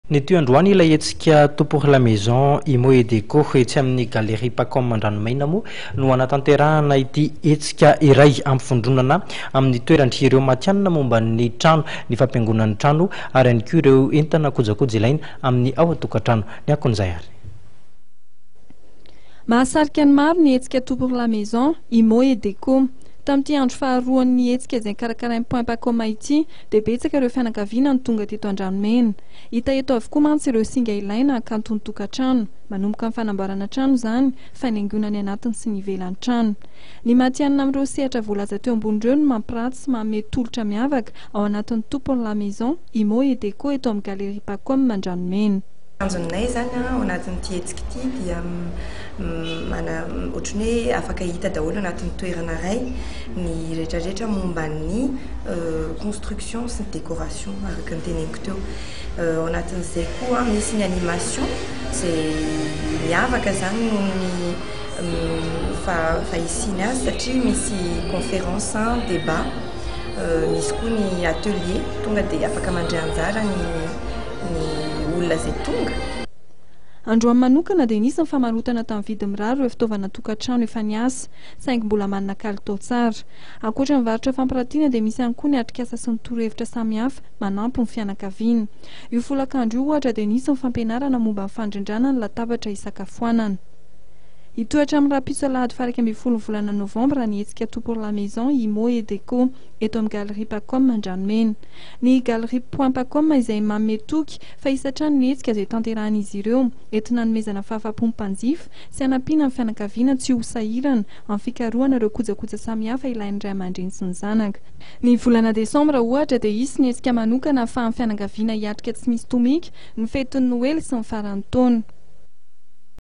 Ny toy androany ilay etsika tompory la maison imo et déco etsy amin'ny galerie Pacom Andranomaina moa no anatanterahana ity etsika iray ampifondronana amin'ny toerandry ireo matianina momba ny trano, ny fampiangonan'ny trano ary ihany koa ireo entana kojakoja ilaina amin'ny ao an-tokantrano. Ny akon'izay ary. Mahasarika ny maro ny etsika tompory la maison imo et déco. Tamin'ity andro faharoan'ny etsika izay karakarain'ny Point Pacom ity dia betsaka ireo fianakaviana ny tonga teto Andranomena. Hita eto avokoa mantsy ireo singa ilaina hakanton'ny tokantrano, manomboka amin'ny fanamboarana trano izany, fanaingoana ny anatiny sy ny ivelan'ny trano. Ny matianina amin'ireo sehatra voalaza teo ambon'ireo no mampiratsy sy manome tolotra miavaka ao anatin'ny tompory la maison imo et déco eto amin'ny galerie Pacom Andranomena. Anjonay zany ao anatin'ity etsika ity dia mana ohatran'ny hoe afaka hita daholo anatin'ny toerana iray ny rehetrarehetra momba ny construction sy ny décoration araka ny teneniko teo. Ao anatin'izay koa misy ny animation izay miavaka zany noho ny fahisiana azy satria misy conférence, débat, misy koa ny atelier tonga dia afaka mandray anjara ny olona zay tonga. Androany manokana dia nisy ny famarotana tamin'ny vidiny mirary ireo fitaovana tokantrano efa niasa, saingy mbola manana kalitao tsara. Ankoatra ny varotra fampirantiana dia misy ihany koa ny atrikasa sy ny torohevitra samihafa manampy ny fianakaviana. Io folakandro io ohatra dia nisy ny fampianarana momba ny fandrindrana ny latabatra isakafoanana. Hitoetra amin'ny rapitso alahady faha 12 volana novambra ny etsika tompory la maison imo et déco eto amin'ny galerie Pacom Andranomena. Ny galerie Point Pacom izay manome toky fa isatrany ny etsika izay tanterahan'izy ireo entina nomezana fahafaham-po ny mpanjifa sy hanampiana ny fianakaviana tsy ho sahirana amin'ny fikarohana ireo kojakoja samihafa ilain'ny ray aman-dreny sy ny zanaka. Ny volana desambra ohatra dia hisy ny etsika manokana ahafahan'ny fianakaviana hiatrika tsy misy tomika ny fetin'ny Noely sy ny faran'ny taona.